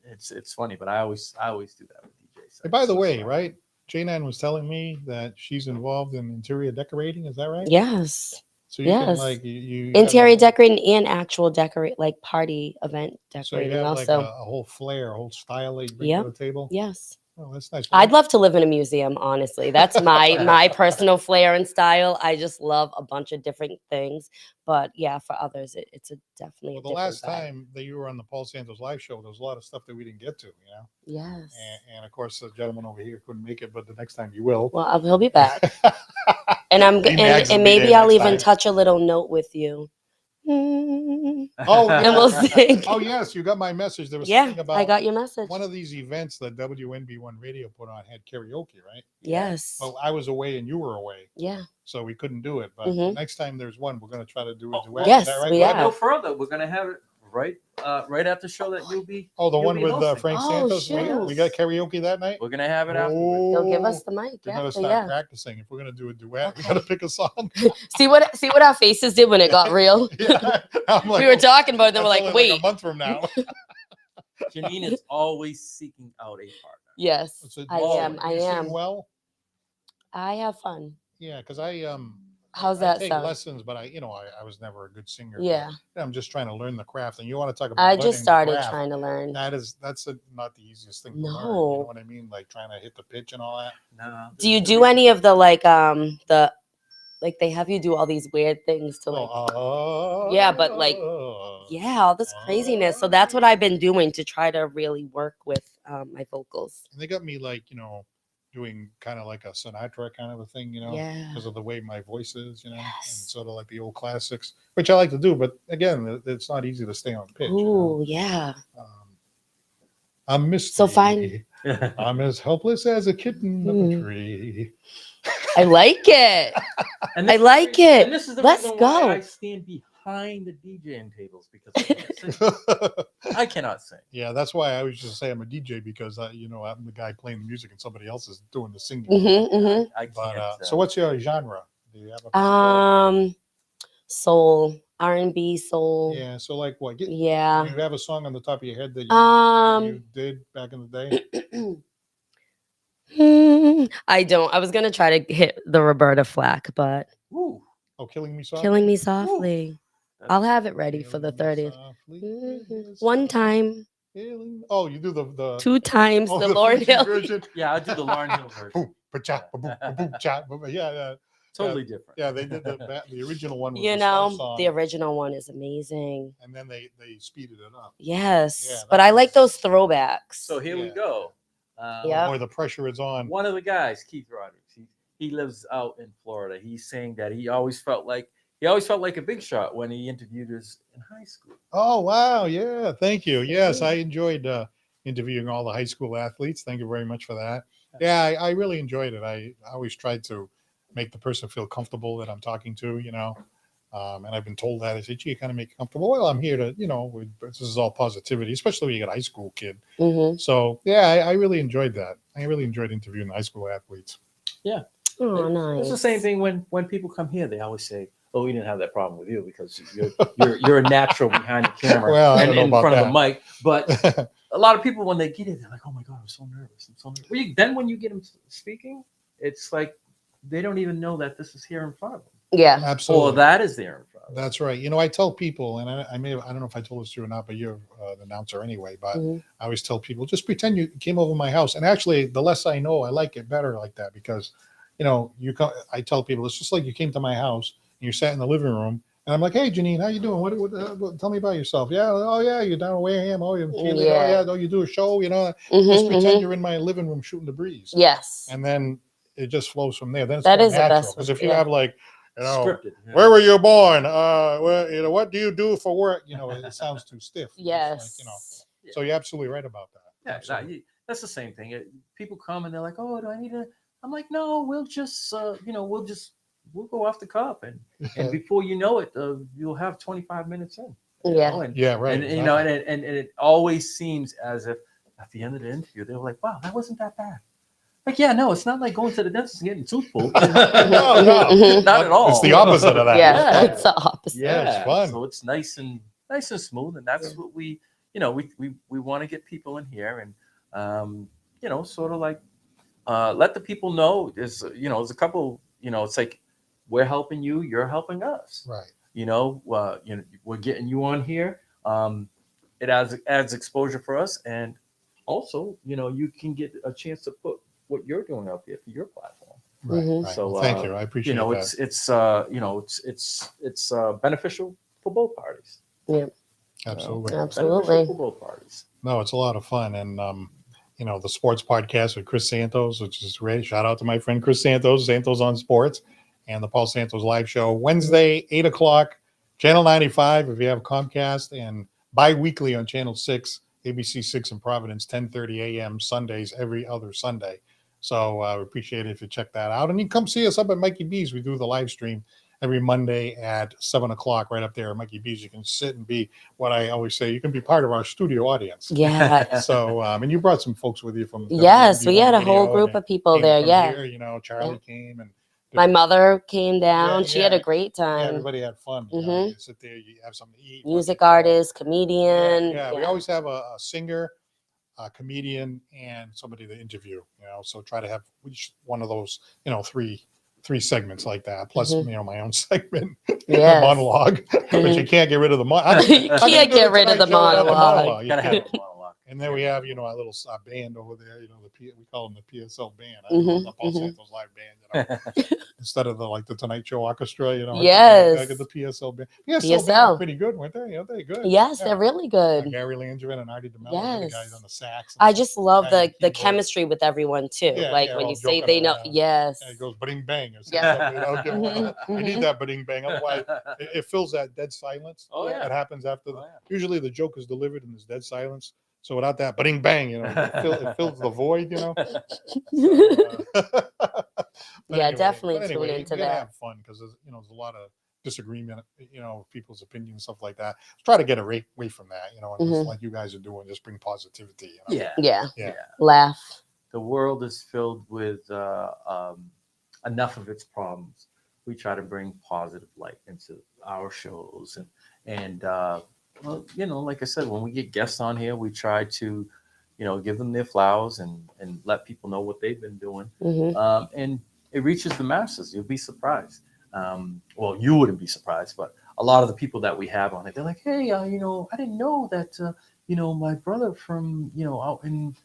it's funny, but I always do that with DJs. Hey, by the way, right? J9 was telling me that she's involved in interior decorating. Is that right? Yes. So you can Yes. like you have Interior a- decorating and actual decorate like party event So you decorating have like also. a whole flair, a whole style that you bring Yep. to the table. Yes. Oh, that's nice. I'd love to live in a museum, honestly. That's my personal flair and style. I just love a bunch of different things. But yeah, for others, it's a definitely Well, a the different last vibe. time that you were on the Paul Santos live show, there was a lot of stuff that we didn't get to, you know. Yes. And of course, the gentleman over here couldn't make it, but the next time you will. Well, he'll be back, and He nags and me maybe there I'll next even time. touch a little note with you. And Oh, yeah. we'll sing. Oh yes, you got my message. There was Yeah, something about I got your message. one of these events that WNB1 Radio put on had karaoke, right? Yes. Well, I was away and you were away, Yeah. so we couldn't do it. But Mhm. next time there's one, we're going to try to do a Oh, duet. yes, Is that right? we Glenn? are. Go further. We're gonna have it right after the show that you'll be. Oh, the you'll one be with hosting. Frank Oh, Santos. We got shoot. karaoke that night. We're gonna have it afterwards. He'll give Oh, us the mic. we got to After, start yeah. practicing. If we're going to do a duet, we Okay. got to pick a song. See what our faces did when it got real. Yeah, I'm like, We were talking about it. Then that's we're like, only wait. a month from now. Janine is always seeking out a partner. Yes, So I do you- am. do I you sing am. well. I have fun. Yeah, because How's I that take sound? lessons, but I was never a good singer. but Yeah. I'm just trying to learn the craft. And you want to talk about I learning just the started craft. trying to learn. That's not the easiest thing to learn. You No. know what I mean? Like trying to hit the pitch and all that. No. Do you do any of the like they have you do all these weird things to like Yeah, but, like, yeah, all this craziness. So that's what I've been doing to try to really work with my vocals. And they got me like, doing kind of like a Sinatra kind of a thing, Yeah. because of the way my voice is, and Yes. sort of like the old classics, which I like to do. But again, it's not easy to stay on pitch. Ooh, yeah. I'm Misty. So fine. I'm as helpless as a kitten up a Hmm. tree. I like it. And I this is like the- it. And this is the Let's reason why go. I stand behind the DJing tables because I can't sing. I cannot sing. Yeah, that's why I always just say I'm a DJ because I'm the guy playing the music and somebody else is doing the singing. Mm-hmm, I can't. But so, what's your genre? Do you have a soul, R&B, soul. Yeah, so like what? Do Yeah. you have a song on the top of your head that you did back in the day? I don't. I was gonna try to hit the Roberta Flack, but Ooh, Oh, Killing Me Softly. Killing Me Softly. that's- I'll have it ready for the Killing Me 30th. Softly, Mhm. Killing Me One Softly, time, Killing- Oh, you do the 2 times oh, the Lauren Fuji Hill. version. Yeah, I do the Lauren Hill version. Boom, ba-cha, ba-boom, ba-boom, cha, ba-boom. Yeah, Totally different. yeah. They did the original one. Was You the slow know, song, the original one is amazing. and then they speeded it up. Yes, Yeah, but that I like was- those throwbacks. So here we Yeah. go. Yeah. Boy, the pressure is on. One of the guys, Keith Rodrigues, he lives out in Florida. He's saying that he always felt like a big shot when he interviewed us in high school. Oh wow, yeah, thank you. Yes, I enjoyed interviewing all the high school athletes. Thank you very much for that. Yeah, I really enjoyed it. I always tried to make the person feel comfortable that I'm talking to, and I've been told that. I said, gee, you kind of make it comfortable. Well, I'm here to, this is all positivity, especially when you get a high school kid. Mm-hmm. So yeah, I really enjoyed that. I really enjoyed interviewing the high school athletes. Oh, nice. It's the same thing when people come here. They always say, "Oh, we didn't have that problem with you because you're a natural behind the camera Well, I and don't know in about front of that. the mic." But a lot of people, when they get it, they're like, "Oh my god, I'm so nervous. I'm so nervous." Then when you get them speaking, it's like they don't even know that this is here in front of them, Yeah. Absolutely. or that is there in front of them. That's right. I tell people, and I don't know if I told this to you or not, but you're the announcer anyway. But Mhm. I always tell people, just pretend you came over my house. And actually, the less I know, I like it better like that because, you come. I tell people it's just like you came to my house and you sat in the living room, and I'm like, "Hey, Janine, how you doing? What tell me about yourself." Yeah. Oh yeah, you're down in Wareham. Oh, you're feeling. Yeah. Oh yeah. Oh, you do a show. Just Mhm, pretend mhm. you're in my living room shooting the breeze. Yes. And then it just flows from there. Then it's That more is the natural. best Because way, if you yeah. have like, Scripted. yeah. where were you born? What do you do for work? It sounds too stiff. It's Yes. like, so you're absolutely right about that. Yeah, Absolutely. that's the same thing. People come and they're like, "Oh, do I need to?" I'm like, "No, we'll just, we'll go off the cuff, and before you know it, you'll have 25 minutes in." Yeah. know, and, Yeah, right. and exactly. and it always seems as if at the end of the interview they're like, "Wow, that wasn't that bad." Like, yeah, no, it's not like going to the dentist and getting a tooth pulled. No, no. Mhm. Not at all. It's the opposite of that. Yeah, Yeah. it's the opposite. Yeah, it's fun. So it's nice and smooth, and that's what we want to get people in here and sort of like let the people know there's a couple, it's like we're helping you, you're helping us. Right. You know, we're getting you on here. It adds exposure for us, and also, you can get a chance to put what you're doing out there for your platform. Right. Mhm. Right. So, Well, thank you. I appreciate that. It's beneficial for both parties. Absolutely. Absolutely. Beneficial for both parties. No, it's a lot of fun. And, the sports podcast with Chris Santos, which is great. Shout out to my friend Chris Santos, Santos on Sports, and the Paul Santos live show Wednesday, 8 o'clock, Channel 95, if you have Comcast, and bi-weekly on Channel 6, ABC 6 in Providence, 10:30 a.m. Sundays, every other Sunday. So I appreciate it if you check that out. And you come see us up at Mikey B's. We do the live stream every Monday at 7 o'clock right up there at Mikey B's. You can sit and be what I always say, you can be part of our studio audience. Yeah. So, and you brought some folks with you from Yes, we had a whole WNBO, group and of people came there. from Yeah. here, Charlie came, and My mother came down. Yeah, She had yeah. a great yeah, time. everybody had fun. Mhm. You sit there, you have something to eat. Music you know. artist, comedian. Yeah, we always have a singer, a comedian, and somebody to interview. So try to have each one of those, three segments like that. Plus, Mhm. my own segment, Yes. monologue. But you can't get rid of the monologue. You can't get rid of the monologue. Gotta have Yeah. a monologue. And then we have, our little band over there, we call them the PSL band, Mhm, the Paul mhm. Santos Live Band, instead of the Tonight Show Orchestra, Yes. I get the PSL band. PSL band PSL. was pretty good, weren't they? They're good. Yes, Yeah. they're really good. Gary Landry and Artie DeMello, the Yes. guys on the sax. I just love guy on the keyboard. chemistry with everyone too. Yeah, Like yeah, when all you say joking they know. around. Yes. And it goes bing bang. Or Yeah. something, Mhm, I need mhm. that bing bang. Otherwise, it fills that dead silence. Oh, yeah. That happens after Oh, yeah. usually the joke is delivered and there's dead silence. So without that bing bang, it fills the void. So, but Yeah, definitely but tune into you gotta that. have fun because there's a lot of disagreement, people's opinions, stuff like that. Try to get away from that, and just Mhm. like you guys are doing, just bring positivity. Yeah. Yeah. Yeah. Laugh. The world is filled with enough of its problems. We try to bring positive light into our shows, and like I said, when we get guests on here, we try to, give them their flowers and let people know what they've been doing, Hmm. and it reaches the masses. You'll be surprised. Well, you wouldn't be surprised, but a lot of the people that we have on it, they're like, hey, I didn't know that. My brother from out in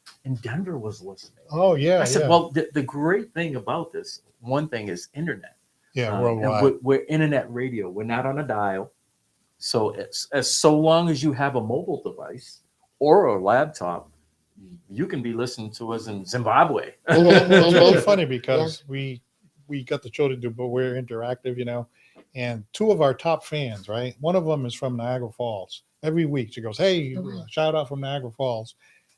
Denver was listening. Oh yeah. I said, yeah. well, the great thing about this, one thing is internet. Yeah, And worldwide. we're internet radio. We're not on a dial. So it's so long as you have a mobile device or a laptop, you can be listening to us in Zimbabwe. It's really Mhm. funny because we got the show to do, but we're interactive, and two of our top fans, right? One of them is from Niagara Falls. Every week she goes, hey, Oh. shout out from Niagara Falls.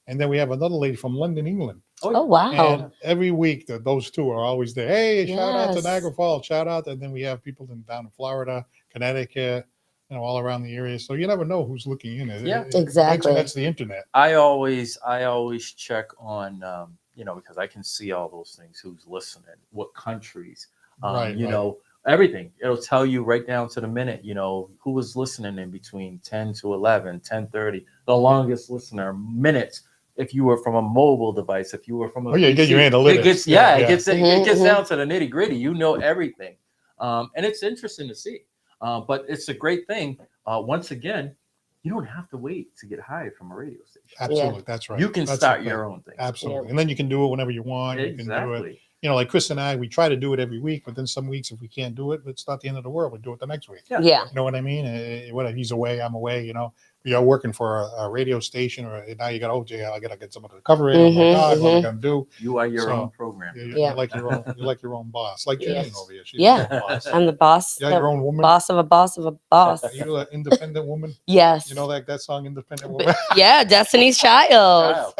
And then we have another lady from London, England. Oh wow. And every week those two are always there. Hey, shout out to Yes. Niagara Falls, shout out. And then we have people down in Florida, Connecticut, all around the area. So you never know who's looking in. Yeah. Exactly. That's the internet. I always check on, because I can see all those things, who's listening, what countries, Right. everything. It'll tell you right down to the minute, who was listening in between 10 to 11, 10:30, the longest listener minutes. If you were from a mobile device, if you were from a Oh, yeah, you get your PC, analytics. it gets, Yeah, it yeah. gets, it Mhm, gets mhm. down to the nitty gritty. Everything. And it's interesting to see. But it's a great thing. Once again, you don't have to wait to get hired from a radio station. Absolutely. That's right. You can That's start the thing. your own thing. Absolutely. And then you can do it whenever you want. You can do it. Exactly. Like Chris and I, we try to do it every week, but then some weeks, if we can't do it, it's not the end of the world. We do it the next week. Yeah. Yeah. You know what I mean? Whether he's away, I'm away, we are working for a radio station, or now you got, I got to get someone to cover it. Oh my Mhm, God, what am I mhm. going to do? You are your So, own program. You Yeah. like your own boss, like Yes. Janine over here. She's Yeah. your own boss. I'm the boss. You got your The own woman. boss of a boss of a boss. You're an independent woman. Yes. That song, Independent But- Woman. yeah, Destiny's Child.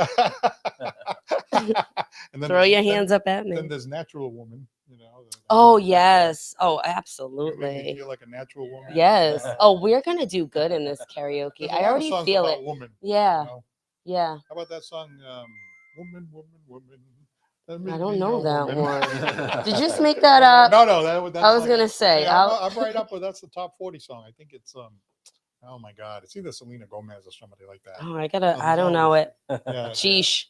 And then Throw your then- hands up at me. Then there's Natural Woman. Oh yes. Oh, You make me absolutely. feel like a natural woman. Yes. Oh, we're gonna do good in this karaoke. There's a I lot of already songs feel about it. Woman. Yeah. How Yeah. about that song, Woman, Woman, Woman? I don't know that woman. one. Did you just make that up? No, that's I was like- gonna say. Yeah, I'm right up with that's the top 40 song. I think it's oh my God, it's either Selena Gomez or somebody like that. Oh, I don't know it. Yeah. Sheesh.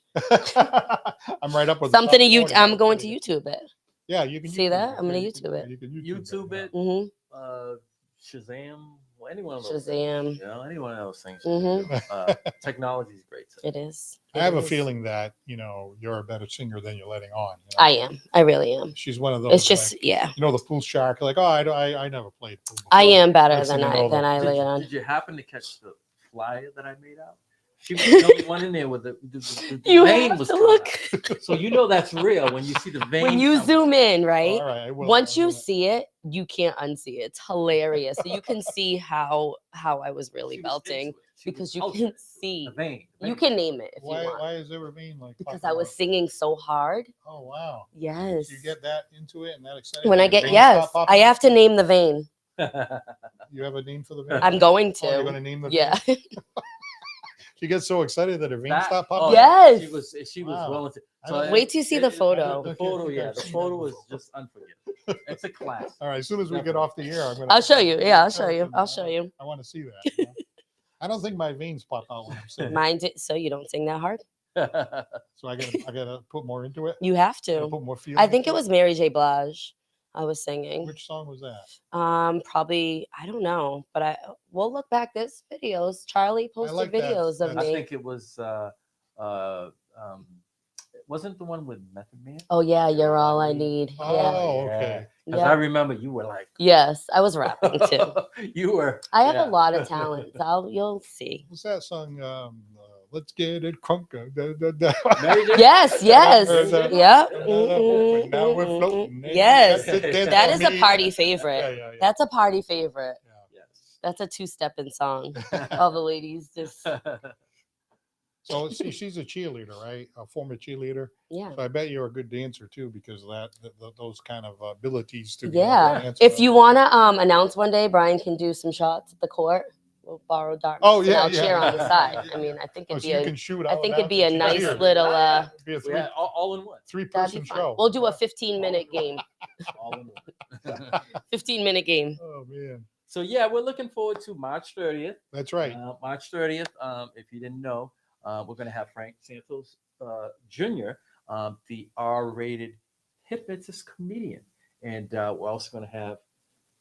I'm right up with the Something top to you. 40. I'm going to YouTube it. Yeah, you can See that? it. I'm gonna Yeah, YouTube it. You can YouTube it. Mm-hmm. Shazam, well, any one of those. Shazam. Things, you know, any one of those things. Mhm. Technology is great. Too. It is. I have a It is. feeling that you're a better singer than you're letting on. I am. I really am. She's one of those. It's just like, yeah. the pool shark. Like, I never played pool. Before. I am better Next than thing you know, I lay it on. Did you happen to catch the flyer that I made out? She was the only one in there with the You vein have was to coming look. out. So you know that's real when you see the vein. When you coming zoom out. in, right? All right, I will. Once I you will. see it, you can't unsee it. It's hilarious. So you can see how I was really She was belting into it. She because was you ultra can into it. see. The vein. You can name it if you Why want. is there a vein like? Because popping I was out? singing so hard. Oh wow. Yes. You get that into it and that excited. When I the get veins yes, stop I popping? have to name the vein. You have a name for the vein? I'm going Oh, you're to. gonna name the Yeah. vein? She gets so excited that her veins stop popping. Yes. She was Wow. well into. I don't- Wait till you see the photo. The Okay, photo, I think yeah, I've the seen photo that was before. just unforgettable. It's a class. All right, as soon as we get off the air, I'm gonna. I'll show you. Yeah, I'll show you. I'll show you. I want to see that. you know? I don't think my veins pop out when I'm singing. Mine did, so you don't sing that hard. So I gotta put more into it. You have Gotta to. put more feeling. I think into it was Mary J. Blige. I was singing. Which song was that? Probably I don't know, but we'll look back. There's videos. Charlie posted like that. videos of I me. think it was. It wasn't the one with Method Man. Oh yeah, you're all I need. Yeah. Oh, okay. Because Yeah. I remember you were like. Yes, I was rapping too. You were. I have yeah. a lot of talents. You'll see. What's that song? Let's get it crunk. Da, da, da. Mary J. Yes, yes. There's a- Yep. Now we're floating. Yes. Dance That for is a me. party Yeah, favorite. yeah. That's a party favorite. Yes. That's a two-stepping song. All the ladies just So she's a cheerleader, right? A former cheerleader. yeah. So I bet you're a good dancer too, because of those kind of abilities to be able to Yeah. dance If well. you want to announce one day, Brian can do some shots at the court. We'll borrow Dartmouth. Oh, and yeah, I'll yeah. cheer on the side. I mean, I think Oh, it'd so be you a, can shoot. I out think now it'd be a and nice cheer. little Be a So yeah, all in one. that'd three-person be fun. show. We'll do a 15-minute game. All in one. 15-minute game. Oh man, So yeah, we're looking forward to March 30th. that's right. March 30th. If you didn't know, we're going to have Frank Santos Jr., the R-rated hypnotist comedian, and we're also going to have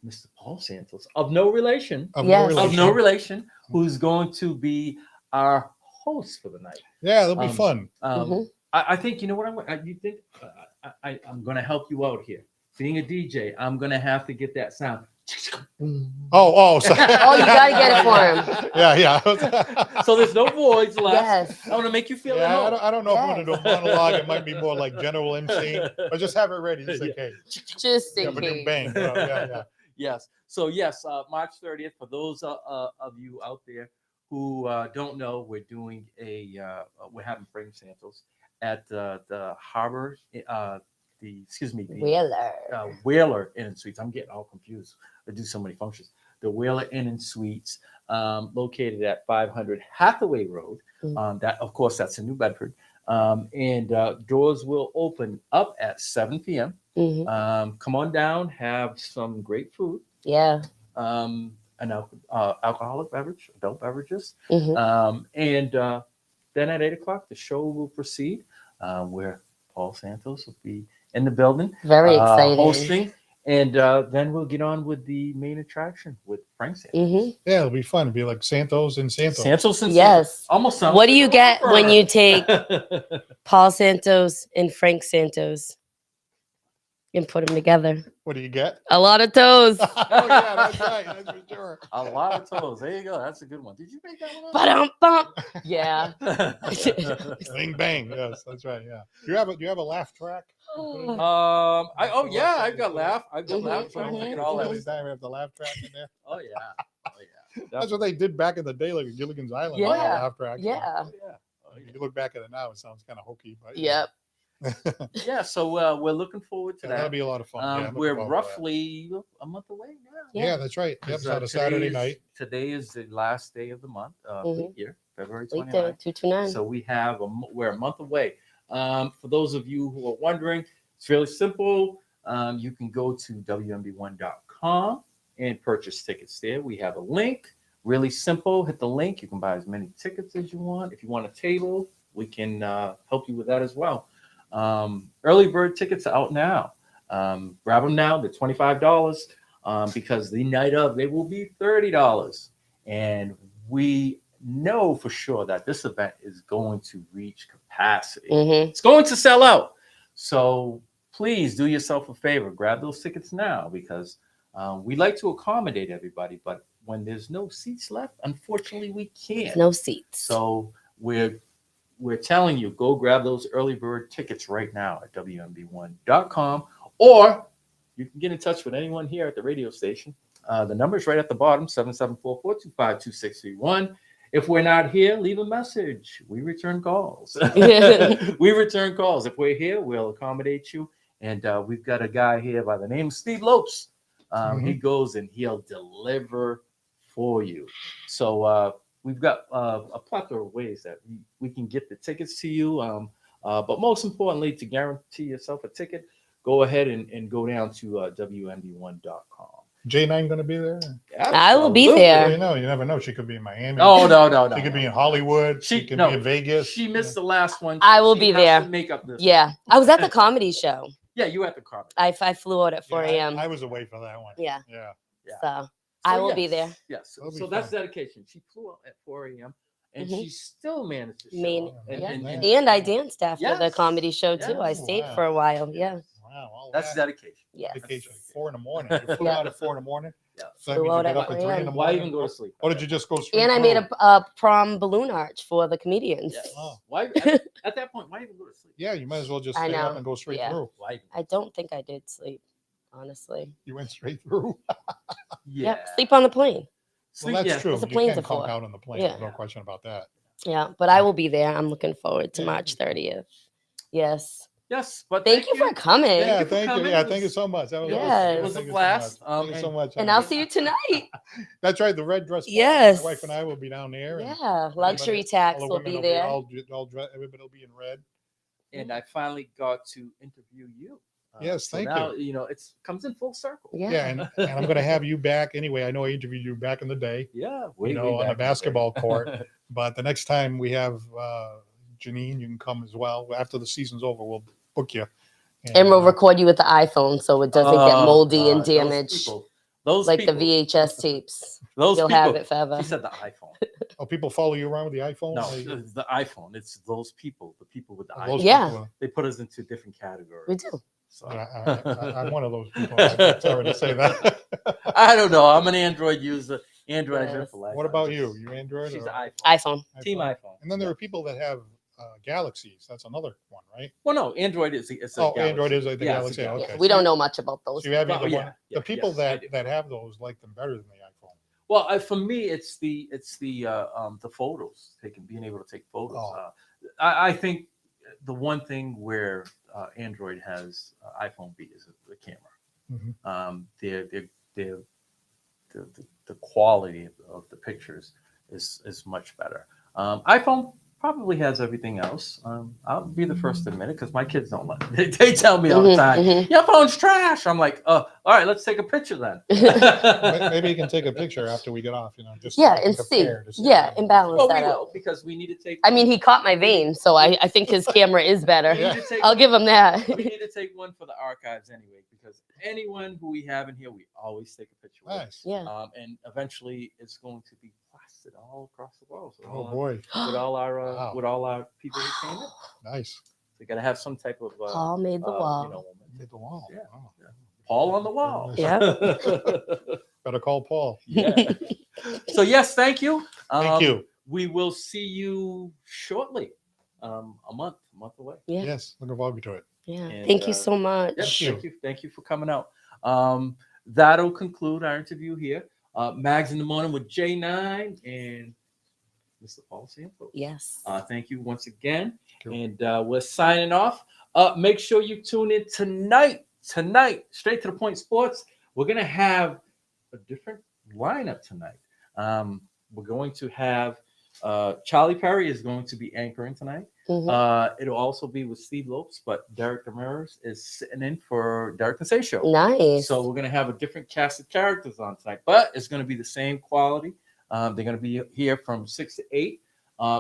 Mr. Paul Santos of no relation, Yes. of no relation, who's going to be our host for the night. Yeah, that'll be Um, fun. Mhm. I think you know what you think. I'm going to help you out here. Being a DJ, I'm going to have to get that sound. Oh, so, Oh, you gotta get it for him. Yeah. So there's no voids left. Yes. I want to make you feel Yeah, at home. I don't know if I'm gonna do a Yes. monologue. It might be more like general MC, but just have it ready. Just like, hey, Just yeah, in but then case. bang. Yeah. Yes. So yes, March 30th. For those of you out there who don't know, we're doing we're having Frank Santos at the Harbor, the Wheeler. Whaler Inn and Suites. I'm getting all confused. I do so many functions. The Whaler Inn and Suites, located at 500 Hathaway Road. That, of course, that's in New Bedford. And doors will open up at 7 p.m. Mhm. Come on down, have some great food, Yeah. an alcoholic beverage, adult beverages. Mhm. And then at 8 o'clock, the show will proceed, where Paul Santos will be in the building. Very exciting. Hosting. And then we'll get on with the main attraction with Frank Santos. Mhm. Yeah, it'll be fun. It'll be like Santos and Santos. Santos and Yes. Santos. Almost sounds What do like you a get when rapper. you take Paul Santos and Frank Santos and put them together? What do you get? A lot of toes. Oh yeah, that's right. That's for sure. A lot of toes. There you go. That's a good one. Did you make that one? Ba-dum-bum. Yeah. Bing bang. Yes, that's right. Yeah. Do you have a laugh track? I've got laugh. I've got Mhm, laugh tracks. I mhm, can all Every that. time we have the laugh track in there. Oh yeah. That's what they did back in the day, like Gilligan's Island. Yeah, Laugh track. Yeah. Oh yeah. Oh, You look back at it now, it sounds kind of hokey, but Yep. yeah. So we're looking forward to Yeah, that'll that. be a lot of fun. Yeah, I'm looking We're forward to that. roughly a month away now. Yeah, that's right. Yep, it's on a Saturday night. Today is the last day of the month, leap year, February Late 29th. day, 229. So we're a month away. For those of you who are wondering, it's really simple. You can go to WMB1.com and purchase tickets there. We have a link, really simple. Hit the link. You can buy as many tickets as you want. If you want a table, we can help you with that as well. Early bird tickets are out now. Grab them now. They're $25 because the night of they will be $30. And we know for sure that this event is going to reach capacity. Mhm. It's going to sell out. So please do yourself a favor. Grab those tickets now because we like to accommodate everybody. But when there's no seats left, unfortunately, we can't. No seats. So we're telling you, go grab those early bird tickets right now at WMB1.com, or you can get in touch with anyone here at the radio station. The number is right at the bottom, 774-425-2631. If we're not here, leave a message. We return calls. We return calls. If we're here, we'll accommodate you. And we've got a guy here by the name of Steve Lopes. He goes and he'll deliver for you. So we've got a plethora of ways that we can get the tickets to you. But most importantly, to guarantee yourself a ticket, go ahead and go down to WMB1.com. J9 going to be there? I will be Absolutely. there. You know, you never know. She could be in Miami. Oh, no. She could be in Hollywood. She could be in Vegas. She missed the last one. I will She be has there. to make up this Yeah. one. I was at the comedy show. Yeah, you at the comedy. I flew out at 4 a.m. I was away for that one. Yeah. Yeah. So I will be yes, there. Yes. That'll be So that's fun. dedication. She flew out at 4 a.m. and Mhm. she still managed to show Main- up. yeah. And I danced after the Yes. comedy show too. I Yes. stayed Wow. for a while. Yeah. Wow. All That's that. dedication. Yes. Vacation, 4 in the morning. You flew Yeah. out at 4 in the morning. Yeah. So that Flew means you out get at up at 4 3 in the a.m. morning. Why even go to sleep? Or did you just go straight And I through? made a prom balloon arch for the comedians. Yes. Oh. Why at that point? Why even go to sleep? Yeah, you might as well just I stay up know. and go straight Yeah. through. Why? I don't think I did sleep, honestly. You went straight through. Yeah. Yep. Sleep on the plane. Well, that's true. That's what You planes can are conk for. out on the plane. Yeah. There's no question about that. Yeah. But I will be there. I'm looking forward to Yeah. March 30th. Yes. Yes, but Thank you for coming. Yeah, you for thank you. coming. Yeah, It thank you was- so much. That was, Yes. It was a thank you so blast. much. Thank you so much. And I'll see you tonight. That's right. The red dress. ball. Yes. My wife and I will be down there. and Yeah. Luxury everybody- tax all the will women be will there. all dressed. Everybody will be in red. And I finally got to interview you. Yes, thank now, you. You know, it's comes in full circle. Yeah. Yeah, and I'm going to have you back anyway. I know I interviewed you back in the day, Yeah. you know, on the basketball court. But the next time we have Janine, you can come as well. After the season's over, we'll book you. And we'll record you with the iPhone so it doesn't get Oh, moldy and God, those damaged. people- Those Like people, the VHS tapes. Those You'll people, have it forever. She said the iPhone. Oh, people follow you around with the iPhone? No, They- it's the iPhone. It's those people, the people with the those iPhone. Yeah. people, They put us into different categories. We do. So. I'm one of those people. I'm sorry to say that. I don't know. I'm an Android user. Android has been Yes. for life. What I'm about just- you? You Android? She's or an iPhone. iPhone. Team iPhone. And then there are people that have Galaxies. That's another one, right? Well, no, Android is it's a Oh, Galaxy. Android is like the Yeah, it's a Galaxy. Galaxy. Okay. We don't know much about those. So you have Oh, either yeah, one. yeah, The people yes, I do. that have those like them better than the iPhone. Well, for me, it's the photos, being able to take photos. Oh. I think the one thing where Android has iPhone beat is the camera. Mhm. The quality of the pictures is much better. iPhone probably has everything else. I'll be the first to admit it because my kids don't let me. They tell me all the Mhm, time, mhm. your phone's trash. I'm like, all right, let's take a picture then. Maybe you can take a picture after we get off. You know, just Yeah, so we and can see. compare to Yeah, and balance Well, that we out. will because we need to take. I mean, he caught my vein, so I think his camera is better. we need to take I'll give him that. we need to take one for the archives anyway, because anyone who we have in here, we always take a picture with. Nice. Yeah. And eventually it's going to be plastered all across the world. So Oh all boy, our, Wow. with all our people who came in. nice. We got to have some type of Paul made the wall. moment. Hit the wall. Yeah. Wow. Paul on the wall. Yeah. Better call Paul. Yeah. So yes, thank you. Thank you. We will see you shortly. A month away. Yeah. Yes, looking forward to it. Yeah. And, Thank you so much. Yes, you. thank you for coming out. That'll conclude our interview here. Mags in the Morning with J9 and Mr. Paul Santos. Yes. Thank you once again. Cool. And we're signing off. Make sure you tune in tonight, Straight to the Point Sports. We're going to have a different lineup tonight. We're going to have Charlie Perry is going to be anchoring tonight. Mhm. It'll also be with Steve Lopes, but Derek Demers is sitting in for Derek and Say Show. Nice. So we're going to have a different cast of characters on tonight, but it's going to be the same quality. They're going to be here from 6 to 8.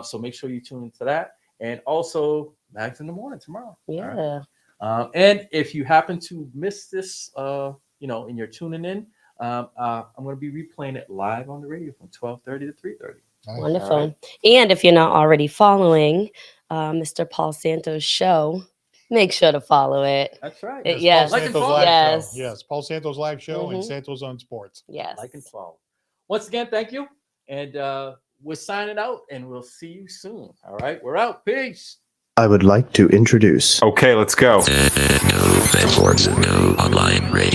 So make sure you tune into that. And also Mags in the Morning tomorrow. All right. Yeah. And if you happen to miss this, and you're tuning in, I'm going to be replaying it live on the radio from 12:30 to 3:30. Nice. Wonderful. All right. And if you're not already following Mr. Paul Santos' show, make sure to follow it. That's right. Yes. Paul Like and Santos follow. live Yes. show. Yes, Paul Santos live show and Mhm. Santos on Sports. Yes. Like and follow. Once again, thank you. And we're signing out, and we'll see you soon. All right. We're out. Peace. I would like to introduce. Okay, let's go. Sports Online Radio.